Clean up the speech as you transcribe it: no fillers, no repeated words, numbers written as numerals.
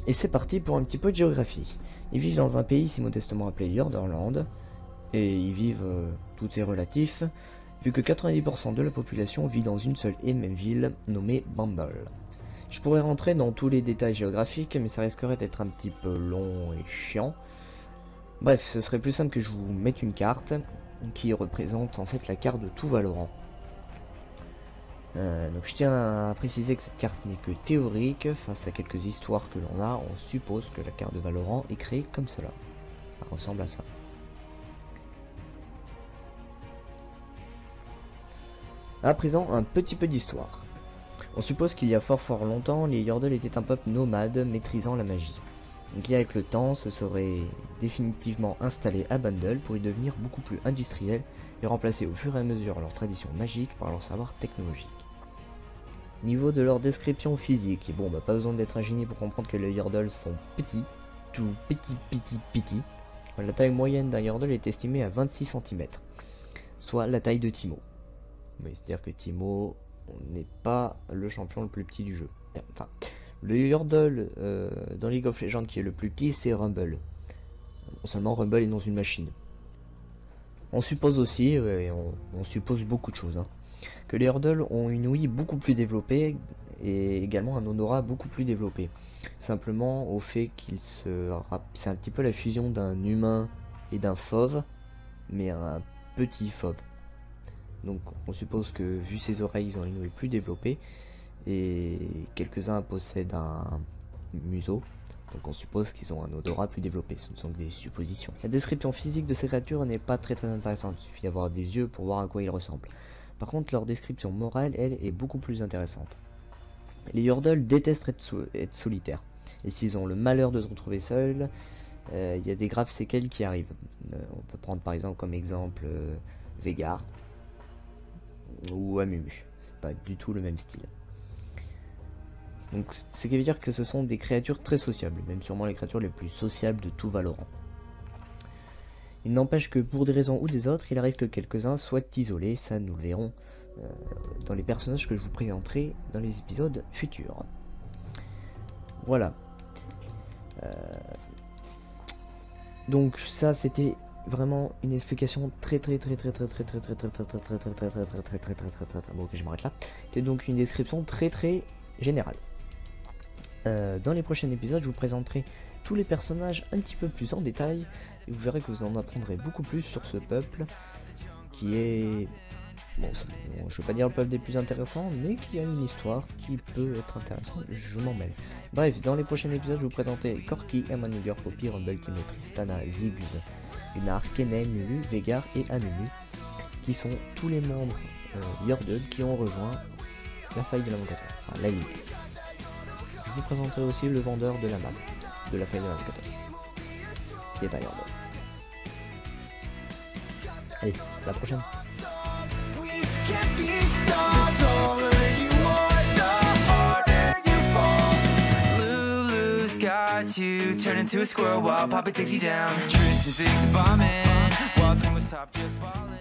Et c'est parti pour un petit peu de géographie. Ils vivent dans un pays si modestement appelé Yorderland, et ils vivent, tout est relatif, vu que 90% de la population vit dans une seule et même ville nommée Bumble. Je pourrais rentrer dans tous les détails géographiques, mais ça risquerait d'être un petit peu long et chiant. Bref, ce serait plus simple que je vous mette une carte qui représente en fait la carte de tout Valorant. Donc je tiens à préciser que cette carte n'est que théorique, face à quelques histoires que l'on a, on suppose que la carte de Valorant est créée comme cela. Ça ressemble à ça. À présent, un petit peu d'histoire. On suppose qu'il y a fort longtemps, les Yordles étaient un peuple nomade maîtrisant la magie. Qui avec le temps se serait définitivement installé à Bundle pour y devenir beaucoup plus industriel et remplacer au fur et à mesure leur tradition magique par leur savoir technologique. Niveau de leur description physique, et bon bah pas besoin d'être un génie pour comprendre que les Yordles sont petits, tout petits. La taille moyenne d'un Yordle est estimée à 26 cm, soit la taille de Teemo. C'est-à-dire que Teemo n'est pas le champion le plus petit du jeu. Enfin, le Yordle dans League of Legends qui est le plus petit, c'est Rumble. Non seulement Rumble est dans une machine. On suppose aussi, et on suppose beaucoup de choses, que les Yordles ont une ouïe beaucoup plus développée et également un odorat beaucoup plus développé. Simplement au fait qu'ils c'est un petit peu la fusion d'un humain et d'un fauve, mais un petit fauve. Donc on suppose que vu ses oreilles, ils ont une ouïe plus développée et quelques-uns possèdent un museau. Donc on suppose qu'ils ont un odorat plus développé, ce ne sont que des suppositions. La description physique de ces créatures n'est pas très intéressante, il suffit d'avoir des yeux pour voir à quoi ils ressemblent. Par contre leur description morale, elle, est beaucoup plus intéressante. Les Yordles détestent être solitaires, et s'ils ont le malheur de se retrouver seuls, il y a des graves séquelles qui arrivent. On peut prendre par exemple comme exemple Veigar ou Amumu, c'est pas du tout le même style. Donc ce qui veut dire que ce sont des créatures très sociables, même sûrement les créatures les plus sociables de tout Valorant. Il n'empêche que pour des raisons ou des autres, il arrive que quelques-uns soient isolés, ça nous le verrons dans les personnages que je vous présenterai dans les épisodes futurs. Voilà. Donc ça c'était vraiment une explication très bon ok je m'arrête là. C'était donc une description très générale. Dans les prochains épisodes, je vous présenterai tous les personnages un petit peu plus en détail et vous verrez que vous en apprendrez beaucoup plus sur ce peuple qui est, bon, je veux pas dire le peuple des plus intéressants, mais qui a une histoire qui peut être intéressante, je m'en mêle. Bref, dans les prochains épisodes, je vous présenterai Corki, Emmanuel, Poppy, Rumble, Timo, Tristana, Ziggs, Gunnar, Kennen, Lulu, Veigar et Amumu, qui sont tous les membres Yordle qui ont rejoint la faille de l'invocateur, enfin la ligue. Je vous présenterai aussi le vendeur de la map, de la faille de l'invocateur, qui est un Yordle. Allez, à la prochaine. You turn into a squirrel while Papa takes you down. Truth and figs and bombing while Tim was top just falling.